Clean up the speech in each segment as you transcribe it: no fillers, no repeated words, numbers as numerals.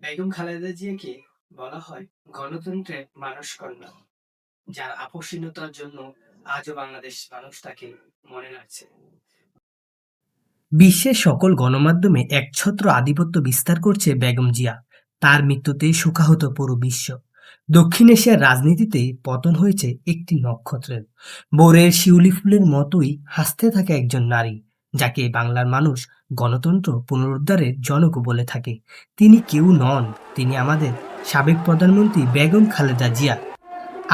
বেগম খালেদা জিয়াকে বলা হয় গণতন্ত্রের মানসকন্যা, যার আপসীনতার জন্য আজও বাংলাদেশ মানুষ তাকে মনে রাখছে। বিশ্বের সকল গণমাধ্যমে একছত্র আধিপত্য বিস্তার করছে বেগম জিয়া। তার মৃত্যুতে শোকাহত পুরো বিশ্ব। দক্ষিণ এশিয়ার রাজনীতিতে পতন হয়েছে একটি নক্ষত্রের। ভোরের শিউলি ফুলের মতোই হাসতে থাকে একজন নারী, যাকে বাংলার মানুষ গণতন্ত্র পুনরুদ্ধারের জনক বলে থাকে। তিনি কেউ নন, তিনি আমাদের সাবেক প্রধানমন্ত্রী বেগম খালেদা জিয়া।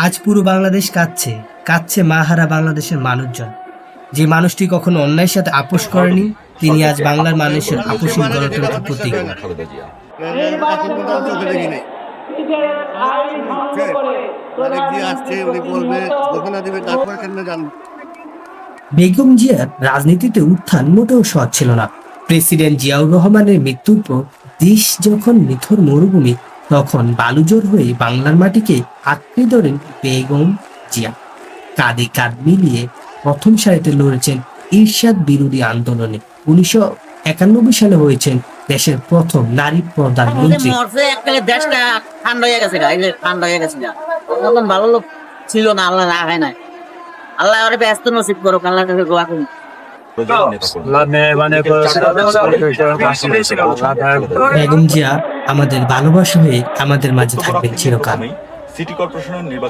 আজ পুরো বাংলাদেশ কাঁদছে, কাঁদছে মাহারা বাংলাদেশের মানুষজন। যে মানুষটি কখনো অন্যায়ের সাথে আপোষ করেনি, তিনি আজ বাংলার মানুষের আপোষহীন গণতন্ত্রের প্রতীক। খালেদা জিয়া বেগম জিয়ার রাজনীতিতে উত্থান মোটেও সহজ ছিল না। প্রেসিডেন্ট জিয়াউর রহমানের মৃত্যুর পর দেশ যখন নিথর মরুভূমি, তখন বালুজোর হয়ে বাংলার মাটিকে আঁকড়ে ধরেন বেগম জিয়া। কাঁধে কাঁধ মিলিয়ে প্রথম সারিতে লড়েছেন ইরশাদ বিরোধী আন্দোলনে। 1991 সালে হয়েছেন দেশের প্রথম নারী প্রধানমন্ত্রী। দেশটা ঠান্ডা হয়ে গেছে, ঠান্ডা হয়ে গেছে। তখন ভালো লোক ছিল না, আল্লাহ রাখায় নাই। আল্লাহ ওরে ব্যস্ত নসিব করুক, আল্লাহর কাছে দোয়া করুন। বেগম জিয়া আমাদের ভালোবাসা হয়ে আমাদের মাঝে থাকবেন চিরকাল। সিটি কর্পোরেশনের